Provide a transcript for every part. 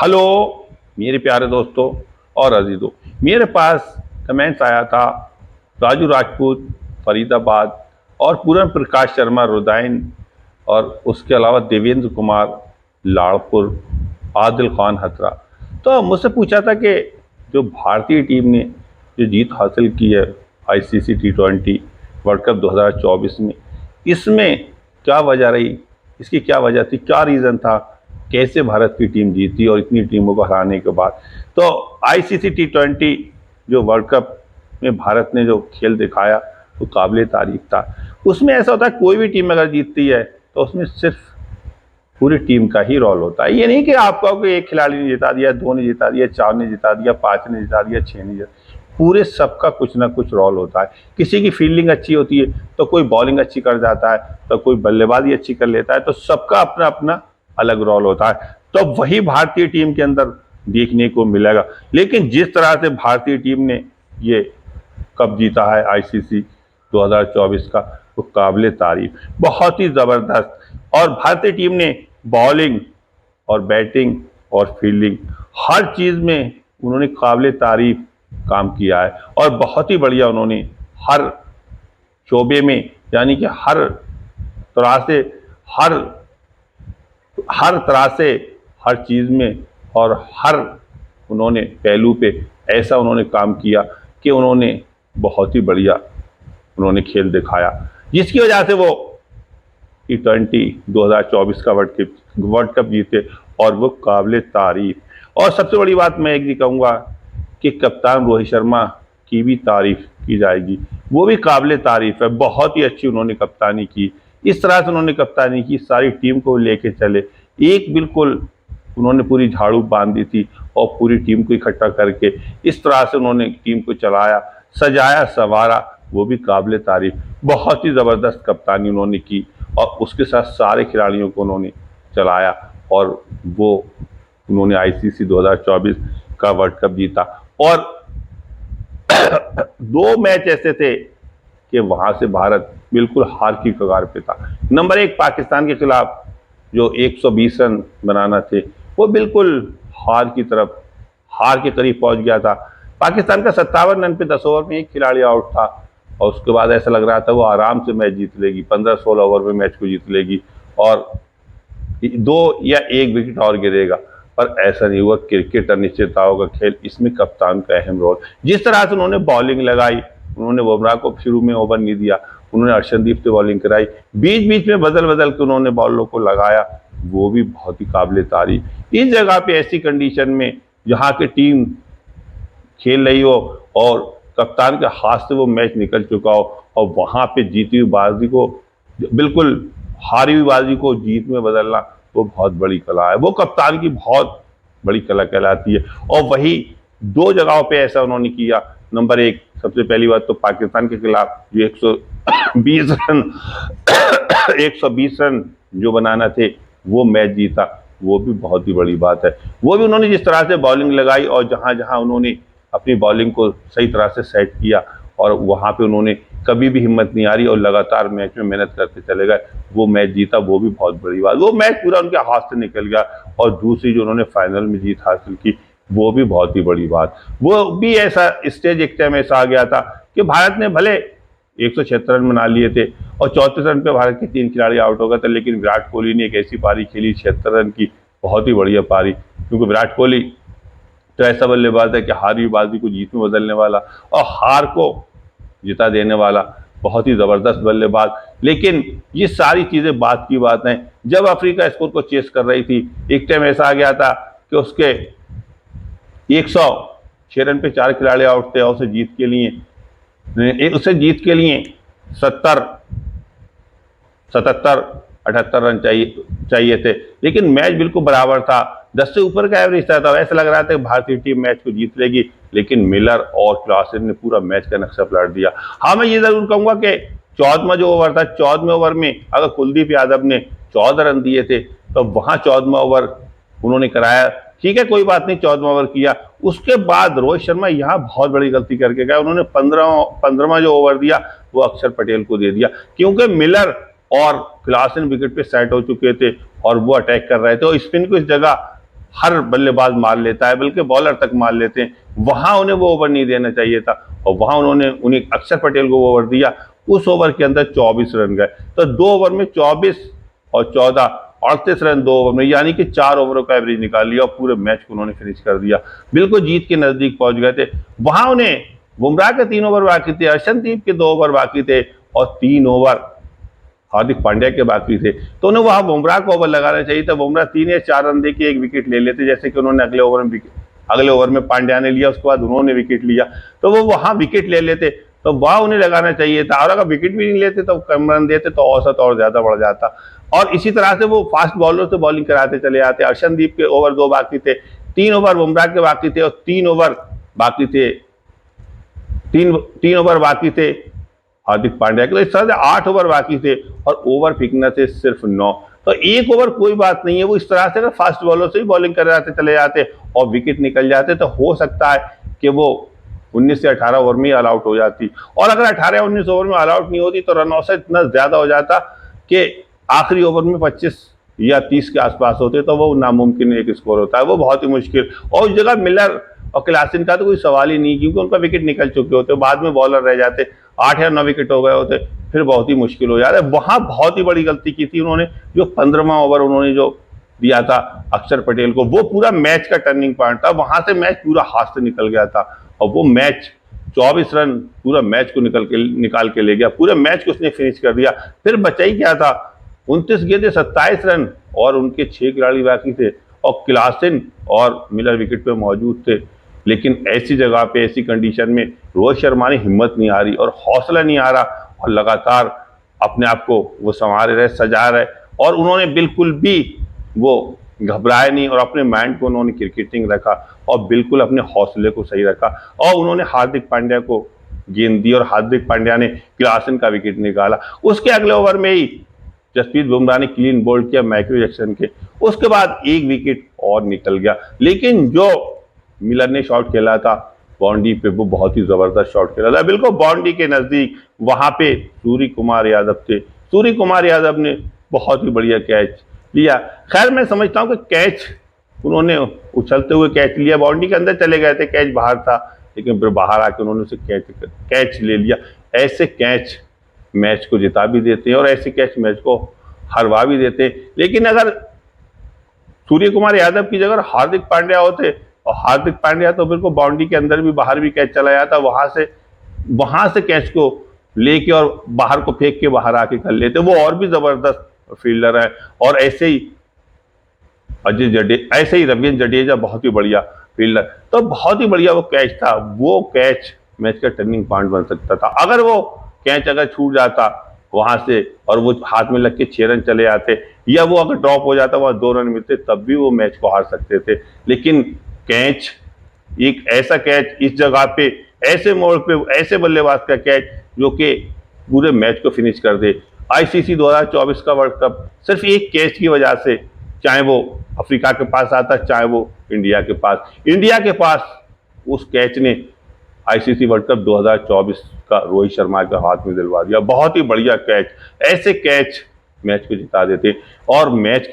Hello मेरे प्यारे दोस्तों और अजीजों, मेरे पास कमेंट्स आया था राजू राजपूत फरीदाबाद और पूरन प्रकाश शर्मा रुदायन और उसके अलावा देवेंद्र कुमार लाड़पुर, आदिल खान हथरा। तो मुझसे पूछा था कि जो भारतीय टीम ने जो जीत हासिल की है आईसीसी टी20 वर्ल्ड कप 2024 में, इसमें क्या वजह रही, इसकी क्या वजह थी, क्या रीज़न था, कैसे भारत की टीम जीती और इतनी टीमों को हराने के बाद। तो आईसीसी टी20 जो वर्ल्ड कप में भारत ने जो खेल दिखाया वो काबिल तारीफ था। उसमें ऐसा होता है कोई भी टीम अगर जीतती है तो उसमें सिर्फ पूरी टीम का ही रोल होता है। ये नहीं कि आप कहो कि एक खिलाड़ी ने जिता दिया, दो ने जिता दिया, चार ने जिता दिया, पांच ने जिता दिया, छह ने जिता, पूरे सबका कुछ ना कुछ रोल होता है। किसी की फील्डिंग अच्छी होती है तो कोई बॉलिंग अच्छी कर जाता है, तो कोई बल्लेबाजी अच्छी कर लेता है, तो सबका अपना अपना अलग रोल होता है। तो वही भारतीय टीम के अंदर देखने को मिलेगा। लेकिन जिस तरह से भारतीय टीम ने ये कप जीता है आईसीसी 2024 का, वो काबिल तारीफ, बहुत ही ज़बरदस्त। और भारतीय टीम ने बॉलिंग और बैटिंग और फील्डिंग हर चीज़ में उन्होंने काबिल तारीफ काम किया है और बहुत ही बढ़िया उन्होंने हर शोबे में, यानी कि हर तरह से हर हर तरह से हर चीज़ में और हर उन्होंने पहलू पे ऐसा उन्होंने काम किया कि उन्होंने बहुत ही बढ़िया उन्होंने खेल दिखाया, जिसकी वजह से वो टी20 2024 का वर्ल्ड कप जीते और वो काबिल तारीफ। और सबसे बड़ी बात मैं एक भी कहूँगा कि कप्तान रोहित शर्मा की भी तारीफ की जाएगी, वो भी काबिल तारीफ है। बहुत ही अच्छी उन्होंने कप्तानी की, इस तरह से उन्होंने कप्तानी की, सारी टीम को लेके चले, एक बिल्कुल उन्होंने पूरी झाड़ू बांध दी थी और पूरी टीम को इकट्ठा करके इस तरह से उन्होंने टीम को चलाया, सजाया, संवारा, वो भी काबिल तारीफ। बहुत ही ज़बरदस्त कप्तानी उन्होंने की और उसके साथ सारे खिलाड़ियों को उन्होंने चलाया और वो उन्होंने आईसीसी 2024 का वर्ल्ड कप जीता। और दो मैच ऐसे थे कि वहां से भारत बिल्कुल हार की कगार पे था। नंबर एक पाकिस्तान के खिलाफ जो 120 रन बनाना थे, वो बिल्कुल हार की तरफ, हार के करीब पहुंच गया था। पाकिस्तान का 57 रन पे 10 ओवर में एक खिलाड़ी आउट था और उसके बाद ऐसा लग रहा था वो आराम से मैच जीत लेगी, 15-16 ओवर में मैच को जीत लेगी और 2 या 1 विकेट और गिरेगा, पर ऐसा नहीं हुआ। क्रिकेट अनिश्चितताओं का खेल, इसमें कप्तान का अहम रोल। जिस तरह से उन्होंने बॉलिंग लगाई, उन्होंने बुमराह को शुरू में ओवर नहीं दिया, उन्होंने अर्शदीप से बॉलिंग कराई, बीच बीच में बदल बदल के उन्होंने बॉलों को लगाया, वो भी बहुत ही काबिल तारीफ। इस जगह पे ऐसी कंडीशन में जहाँ की टीम खेल रही हो और कप्तान के हाथ से वो मैच निकल चुका हो और वहां पे जीती हुई बाजी को, बिल्कुल हारी हुई बाजी को जीत में बदलना, वो बहुत बड़ी कला है, वो कप्तान की बहुत बड़ी कला कहलाती है। और वही 2 जगहों पे ऐसा उन्होंने किया। नंबर एक, सबसे पहली बात तो पाकिस्तान के खिलाफ जो 120 रन 120 रन जो बनाना थे वो मैच जीता, वो भी बहुत ही बड़ी बात है। वो भी उन्होंने जिस तरह से बॉलिंग लगाई और जहां जहां उन्होंने अपनी बॉलिंग को सही तरह से सेट किया और वहां पे उन्होंने कभी भी हिम्मत नहीं हारी और लगातार मैच में मेहनत करते चले गए, वो मैच जीता, वो भी बहुत बड़ी बात। वो मैच पूरा उनके हाथ से निकल गया और दूसरी जो उन्होंने फाइनल में जीत हासिल की, वो भी बहुत ही बड़ी बात। वो भी ऐसा स्टेज एक टाइम ऐसा आ गया था कि भारत ने भले 176 रन बना लिए थे और 34 रन पे भारत के 3 खिलाड़ी आउट हो गए थे, लेकिन विराट कोहली ने एक ऐसी पारी खेली 76 रन की, बहुत ही बढ़िया पारी। क्योंकि विराट कोहली तो ऐसा बल्लेबाज है कि हारी बाजी को जीत में बदलने वाला और हार को जिता देने वाला बहुत ही ज़बरदस्त बल्लेबाज। लेकिन ये सारी चीज़ें बात की बात हैं। जब अफ्रीका स्कोर को चेस कर रही थी, एक टाइम ऐसा आ गया था कि उसके 106 रन पे 4 खिलाड़ी आउट थे और उसे जीत के लिए 70 77 78 रन चाहिए थे, लेकिन मैच बिल्कुल बराबर था, 10 से ऊपर का एवरेज था। तो ऐसा लग रहा था कि भारतीय टीम मैच को जीत लेगी, लेकिन मिलर और क्लासन ने पूरा मैच का नक्शा पलट दिया। हाँ, मैं ये जरूर कहूंगा कि 14वां जो ओवर था, 14वें ओवर में अगर कुलदीप यादव ने 14 रन दिए थे तो वहां 14वां ओवर उन्होंने कराया, ठीक है, कोई बात नहीं, 14वां ओवर किया। उसके बाद रोहित शर्मा यहाँ बहुत बड़ी गलती करके गए, उन्होंने 15वां जो ओवर दिया वो अक्षर पटेल को दे दिया, क्योंकि मिलर और क्लासन विकेट पे सेट हो चुके थे और वो अटैक कर रहे थे और स्पिन को इस जगह हर बल्लेबाज मार लेता है, बल्कि बॉलर तक मार लेते हैं। वहां उन्हें वो ओवर नहीं देना चाहिए था और वहां उन्होंने उन्हें अक्षर पटेल को वो ओवर दिया। उस ओवर के अंदर 24 रन गए, तो 2 ओवर में 24 और 14 38 रन 2 ओवर में, यानी कि 4 ओवरों का एवरेज निकाल लिया और पूरे मैच को उन्होंने फिनिश कर दिया। बिल्कुल जीत के नजदीक पहुंच गए थे। वहां उन्हें बुमराह के 3 ओवर बाकी थे, अर्शदीप के 2 ओवर बाकी थे और 3 ओवर हार्दिक पांड्या के बाकी थे, तो उन्हें वहां बुमराह को ओवर लगाना चाहिए था। बुमराह 3 या 4 रन देके एक विकेट ले लेते, जैसे कि उन्होंने अगले ओवर में पांड्या ने लिया, उसके बाद उन्होंने विकेट लिया, तो वो वहां विकेट ले लेते, तो वहां उन्हें लगाना चाहिए था। और अगर विकेट भी नहीं लेते तो कम रन देते तो औसत और ज्यादा बढ़ जाता। और इसी तरह से वो फास्ट बॉलर से बॉलिंग कराते चले आते। अर्शदीप के ओवर 2 बाकी थे, 3 ओवर बुमराह के बाकी थे और 3 ओवर बाकी थे 3 ओवर बाकी थे हार्दिक पांड्या के। तो इस तरह से 8 ओवर बाकी थे और ओवर फेंकना थे सिर्फ 9। तो 1 ओवर कोई बात नहीं है, वो इस तरह से अगर फास्ट बॉलर से ही बॉलिंग कराते चले जाते और विकेट निकल जाते तो हो सकता है कि वो 19 से 18 ओवर में ही ऑल आउट हो जाती। और अगर 18 या 19 ओवर में ऑल आउट नहीं होती तो रन औसत इतना ज्यादा हो जाता कि आखिरी ओवर में 25 या 30 के आसपास होते, तो वो नामुमकिन एक स्कोर होता है, वो बहुत ही मुश्किल। और उस जगह मिलर और क्लासन का तो कोई सवाल ही नहीं, क्योंकि उनका विकेट निकल चुके होते, बाद में बॉलर रह जाते, 8 या 9 विकेट हो गए होते, फिर बहुत ही मुश्किल हो जाता है। वहां बहुत ही बड़ी गलती की थी उन्होंने, जो 15वां ओवर उन्होंने जो दिया था अक्षर पटेल को, वो पूरा मैच का टर्निंग पॉइंट था। वहां से मैच पूरा हाथ से निकल गया था और वो मैच 24 रन पूरा मैच को निकाल के ले गया, पूरे मैच को उसने फिनिश कर दिया। फिर बचा ही क्या था, 29 गेंदे 27 रन और उनके 6 खिलाड़ी बाकी थे और क्लासन और मिलर विकेट पे मौजूद थे। लेकिन ऐसी जगह पे, ऐसी कंडीशन में रोहित शर्मा ने हिम्मत नहीं आ रही और हौसला नहीं आ रहा और लगातार अपने आप को वो संवार रहे, सजा रहे, और उन्होंने बिल्कुल भी वो घबराए नहीं और अपने माइंड को उन्होंने क्रिकेटिंग रखा और बिल्कुल अपने हौसले को सही रखा और उन्होंने हार्दिक पांड्या को गेंद दी और हार्दिक पांड्या ने क्लासन का विकेट निकाला। उसके अगले ओवर में ही जसप्रीत बुमराह ने क्लीन बोल्ड किया माइकल जैक्सन के, उसके बाद एक विकेट और निकल गया। लेकिन जो मिलर ने शॉट खेला था बाउंड्री पे, वो बहुत ही जबरदस्त शॉट खेला था, बिल्कुल बाउंड्री के नजदीक। वहां पे सूर्य कुमार यादव थे, सूर्य कुमार यादव ने बहुत ही बढ़िया कैच लिया। खैर मैं समझता हूं कि कैच उन्होंने उछलते हुए कैच लिया, बाउंड्री के अंदर चले गए थे, कैच बाहर था, लेकिन फिर बाहर आके उन्होंने उसे कैच ले लिया। ऐसे कैच मैच को जिता भी देते हैं और ऐसे कैच मैच को हरवा भी देते हैं। लेकिन अगर सूर्य कुमार यादव की जगह हार्दिक पांड्या होते, और हार्दिक पांड्या तो बिल्कुल बाउंड्री के अंदर भी बाहर भी कैच चला जाता, वहां से कैच को लेके और बाहर को फेंक के बाहर आके कर लेते, वो और भी जबरदस्त फील्डर है। और ऐसे ही रविंद्र जडेजा बहुत ही बढ़िया फील्डर, तो बहुत ही बढ़िया वो कैच था। वो कैच मैच का टर्निंग पॉइंट बन सकता था। अगर वो कैच अगर छूट जाता वहां से और वो हाथ में लग के 6 रन चले आते, या वो अगर ड्रॉप हो जाता वहां 2 रन मिलते, तब भी वो मैच को हार सकते थे। लेकिन कैच, एक ऐसा कैच इस जगह पे, ऐसे मोड़ पे, ऐसे बल्लेबाज का कैच जो कि पूरे मैच को फिनिश कर दे। आईसीसी 2024 का वर्ल्ड कप सिर्फ एक कैच की वजह से, चाहे वो अफ्रीका के पास आता, चाहे वो इंडिया के पास उस कैच ने आईसीसी वर्ल्ड कप 2024 का रोहित शर्मा के हाथ में दिलवा दिया। बहुत ही बढ़िया कैच, ऐसे कैच मैच को जिता देते। और मैच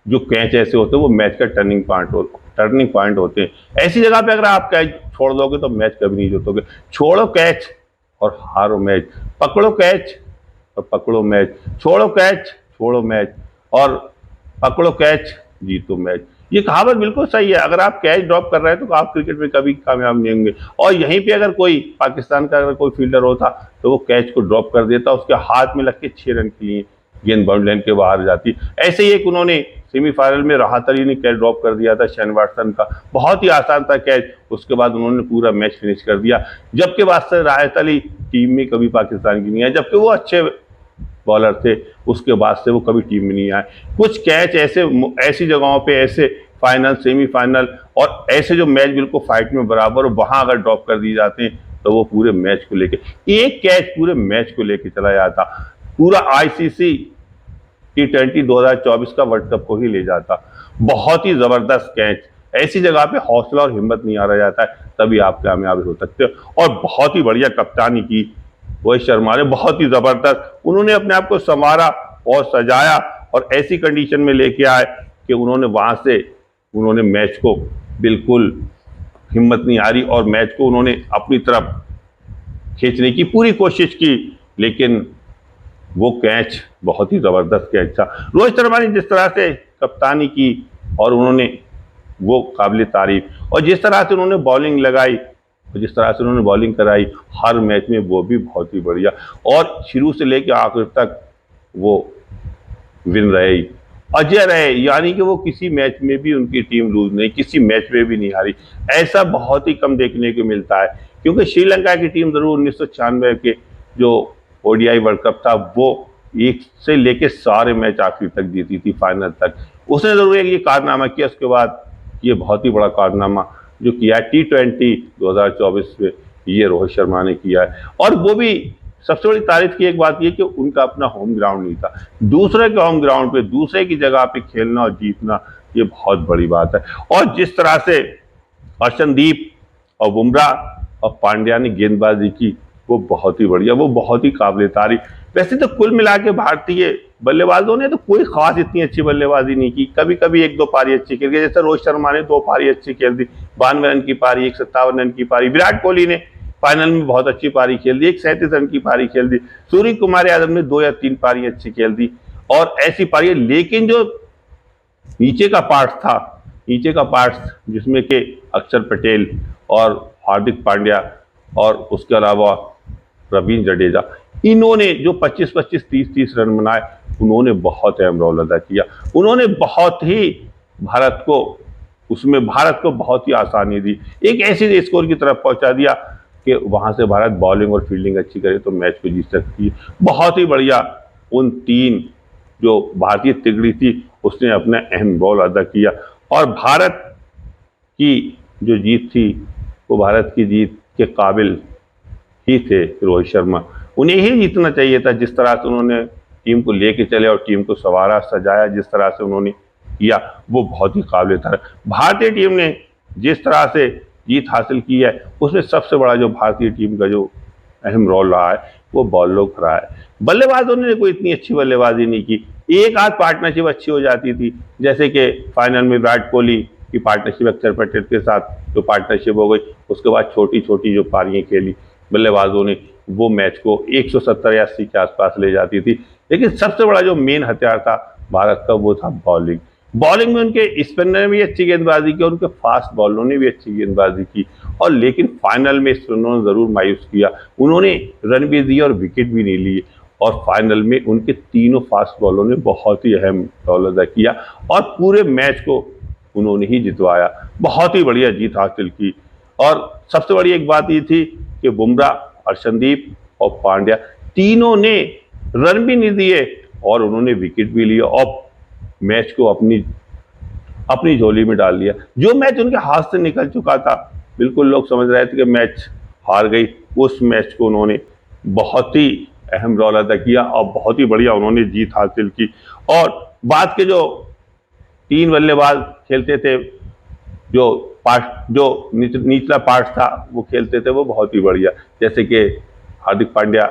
जो कैच ऐसे होते हैं वो मैच का टर्निंग पॉइंट होते हैं। ऐसी जगह पे अगर आप कैच छोड़ दोगे तो मैच कभी नहीं जीतोगे। छोड़ो कैच और हारो मैच, पकड़ो कैच और पकड़ो मैच, छोड़ो कैच, छोड़ो मैच और पकड़ो कैच, जीतो मैच। ये कहावत बिल्कुल सही है। अगर आप कैच ड्रॉप कर रहे हैं तो आप क्रिकेट में कभी कामयाब नहीं होंगे। और यहीं पे अगर कोई पाकिस्तान का अगर कोई फील्डर होता तो वो कैच को ड्रॉप कर देता, उसके हाथ में लग के 6 रन के लिए गेंद बाउंड्री लाइन के बाहर जाती। ऐसे ही एक उन्होंने सेमीफाइनल में राहत अली ने कैच ड्रॉप कर दिया था शेन वाटसन का, बहुत ही आसान था कैच, उसके बाद उन्होंने पूरा मैच फिनिश कर दिया। जबकि वास्तव राहत अली टीम में कभी पाकिस्तान की नहीं है, जबकि वो अच्छे बॉलर थे, उसके बाद से वो कभी टीम में नहीं आए। कुछ कैच ऐसी जगहों पे, ऐसे फाइनल, सेमीफाइनल और ऐसे जो मैच बिल्कुल फाइट में बराबर, वहां अगर ड्रॉप कर दिए जाते हैं तो वो पूरे मैच को लेके, एक कैच पूरे मैच को लेके चला जाता, पूरा आईसीसी T20 2024 का वर्ल्ड कप को ही ले जाता। बहुत ही जबरदस्त कैच, ऐसी जगह पे हौसला और हिम्मत नहीं आ रहा जाता है, तभी आप कामयाब हो सकते हो। और बहुत ही बढ़िया कप्तानी की रोहित शर्मा ने, बहुत ही जबरदस्त, उन्होंने अपने आप को संवारा और सजाया और ऐसी कंडीशन में लेके आए कि उन्होंने वहां से उन्होंने मैच को बिल्कुल हिम्मत नहीं हारी और मैच को उन्होंने अपनी तरफ खींचने की पूरी कोशिश की, लेकिन वो कैच बहुत ही जबरदस्त कैच था। रोहित शर्मा ने जिस तरह से कप्तानी की और उन्होंने वो काबिल तारीफ, और जिस तरह से उन्होंने बॉलिंग लगाई और जिस तरह से उन्होंने बॉलिंग कराई हर मैच में, वो भी बहुत ही बढ़िया। और शुरू से लेकर आखिर तक वो विन रहे, अजय रहे, यानी कि वो किसी मैच में भी उनकी टीम लूज नहीं, किसी मैच में भी नहीं हारी। ऐसा बहुत ही कम देखने को मिलता है, क्योंकि श्रीलंका की टीम जरूर 1996 के जो ओडीआई वर्ल्ड कप था वो एक से लेके सारे मैच आखिर तक जीती थी, फाइनल तक। उसने जरूर एक ये कारनामा किया, उसके बाद ये बहुत ही बड़ा कारनामा जो किया है T20 2024 में, ये रोहित शर्मा ने किया है। और वो भी सबसे बड़ी तारीफ की एक बात ये कि उनका अपना होम ग्राउंड नहीं था, दूसरे के होम ग्राउंड पे दूसरे की जगह पे खेलना और जीतना, ये बहुत बड़ी बात है। और जिस तरह से अर्शनदीप और बुमराह और पांड्या ने गेंदबाजी की, वो बहुत ही बढ़िया, वो बहुत ही काबिल तारीफ। वैसे तो कुल मिला के भारतीय बल्लेबाजों ने तो कोई खास इतनी अच्छी बल्लेबाजी नहीं की, कभी कभी एक दो पारी अच्छी खेल गई, जैसे रोहित शर्मा ने 2 पारी अच्छी खेल दी, 92 रन की पारी, 157 रन की पारी। विराट कोहली ने फाइनल में बहुत अच्छी पारी खेल दी, 137 रन की पारी खेल दी। सूर्य कुमार यादव ने 2 या 3 पारी अच्छी खेल दी, और ऐसी पारी। लेकिन जो नीचे का पार्ट था, नीचे का पार्ट जिसमें के अक्षर पटेल और हार्दिक पांड्या और उसके अलावा रवींद्र जडेजा, इन्होंने जो 25-25, 30-30 रन बनाए, उन्होंने बहुत अहम रोल अदा किया। उन्होंने बहुत ही भारत को बहुत ही आसानी दी, एक ऐसी स्कोर की तरफ पहुंचा दिया कि वहां से भारत बॉलिंग और फील्डिंग अच्छी करे तो मैच को जीत सकती है। बहुत ही बढ़िया उन 3 जो भारतीय तिगड़ी थी उसने अपना अहम रोल अदा किया, और भारत की जो जीत थी वो भारत की जीत के काबिल ही थे रोहित शर्मा। उन्हें ही जीतना चाहिए था, जिस तरह से उन्होंने टीम को लेके चले और टीम को संवारा सजाया, जिस तरह से उन्होंने किया वो बहुत ही काबिल था। भारतीय टीम ने जिस तरह से जीत हासिल की है, उसमें सबसे बड़ा जो भारतीय टीम का जो अहम रोल रहा है वो बॉलरों का रहा है। बल्लेबाजों ने कोई इतनी अच्छी बल्लेबाजी नहीं की, एक आध पार्टनरशिप अच्छी हो जाती थी, जैसे कि फाइनल में विराट कोहली की पार्टनरशिप अक्षर पटेल के साथ जो पार्टनरशिप हो गई, उसके बाद छोटी छोटी जो पारियां खेली बल्लेबाजों ने, वो मैच को 170 या 80 के आसपास ले जाती थी। लेकिन सबसे बड़ा जो मेन हथियार था भारत का वो था बॉलिंग। बॉलिंग में उनके स्पिनर ने भी अच्छी गेंदबाजी की, उनके फास्ट बॉलरों ने भी अच्छी गेंदबाजी की, और लेकिन फाइनल में स्पिनरों ने जरूर मायूस किया। उन्होंने रन भी दिए और विकेट भी नहीं लिए, और फाइनल में उनके तीनों फास्ट बॉलरों ने बहुत ही अहम रोल अदा किया और पूरे मैच को उन्होंने ही जितवाया। बहुत ही बढ़िया जीत हासिल की। और सबसे बड़ी एक बात ये थी कि बुमराह, अर्शनदीप और पांड्या तीनों ने रन भी नहीं दिए और उन्होंने विकेट भी लिया और मैच को अपनी झोली में डाल लिया। जो मैच उनके हाथ से निकल चुका था, बिल्कुल लोग समझ रहे थे कि मैच हार गई, उस मैच को उन्होंने बहुत ही अहम रोल अदा किया और बहुत ही बढ़िया उन्होंने जीत हासिल की। और बाद के जो 3 बल्लेबाज खेलते थे, जो निचला पार्ट था वो खेलते थे, वो बहुत ही बढ़िया, जैसे कि हार्दिक पांड्या,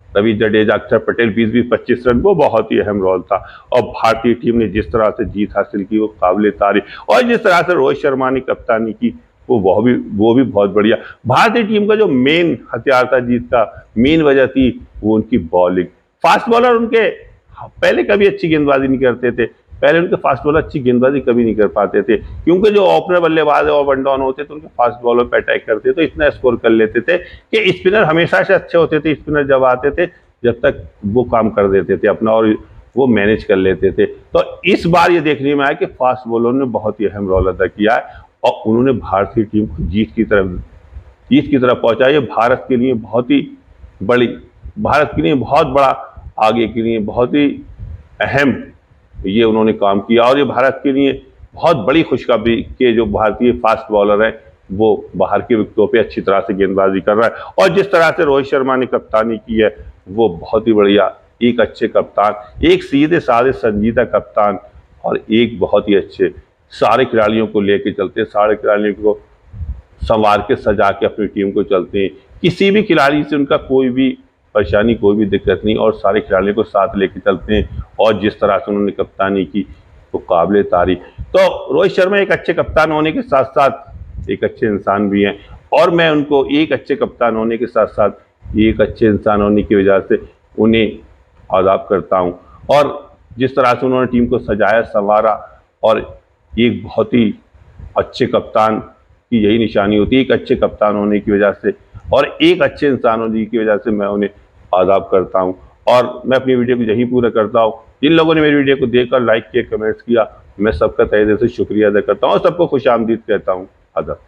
रवींद्र जडेजा, अक्षर पटेल, 20-20, 25 रन, वो बहुत ही अहम रोल था। और भारतीय टीम ने जिस तरह से जीत हासिल की वो काबिल तारीफ, और जिस तरह से रोहित शर्मा ने कप्तानी की वो भी बहुत बढ़िया। भारतीय टीम का जो मेन हथियार था जीत का, मेन वजह थी वो उनकी बॉलिंग। फास्ट बॉलर उनके पहले कभी अच्छी गेंदबाजी नहीं करते थे, पहले उनके फास्ट बॉलर अच्छी गेंदबाजी कभी नहीं कर पाते थे, क्योंकि जो ओपनर बल्लेबाज और वन डाउन होते थे उनके फास्ट बॉलर पे अटैक करते तो इतना स्कोर कर लेते थे कि स्पिनर हमेशा से अच्छे होते थे। स्पिनर जब आते थे, जब तक वो काम कर देते थे अपना और वो मैनेज कर लेते थे। तो इस बार ये देखने में आया कि फास्ट बॉलर ने बहुत ही अहम रोल अदा किया है और उन्होंने भारतीय टीम को जीत की तरफ पहुंचा। ये भारत के लिए बहुत बड़ा, आगे के लिए बहुत ही अहम ये उन्होंने काम किया। और ये भारत के लिए बहुत बड़ी खुशखबरी के जो भारतीय फास्ट बॉलर हैं वो बाहर के विकेटों पे अच्छी तरह से गेंदबाजी कर रहा है। और जिस तरह से रोहित शर्मा ने कप्तानी की है वो बहुत ही बढ़िया, एक अच्छे कप्तान, एक सीधे साधे संजीदा कप्तान और एक बहुत ही अच्छे सारे खिलाड़ियों को लेके चलते हैं, सारे खिलाड़ियों को संवार के सजा के अपनी टीम को चलते हैं। किसी भी खिलाड़ी से उनका कोई भी परेशानी, कोई भी दिक्कत नहीं, और सारे खिलाड़ियों को साथ लेके चलते हैं। और जिस तरह से उन्होंने कप्तानी की वो काबिल तारीफ। तो रोहित शर्मा एक अच्छे कप्तान होने के साथ साथ एक अच्छे इंसान भी हैं, और मैं उनको एक अच्छे कप्तान होने के साथ साथ एक अच्छे इंसान होने की वजह से उन्हें आदाब करता हूँ। और जिस तरह से उन्होंने टीम को सजाया संवारा, और एक बहुत ही अच्छे कप्तान की यही निशानी होती है, एक अच्छे कप्तान होने की वजह से और एक अच्छे इंसान होने की वजह से मैं उन्हें आदाब करता हूँ। और मैं अपनी वीडियो को यहीं पूरा करता हूँ। जिन लोगों ने मेरी वीडियो को देखकर लाइक किया, कमेंट्स किया, मैं सबका तहे दिल से शुक्रिया अदा करता हूँ और सबको खुश आमदीद कहता हूँ। आदाब।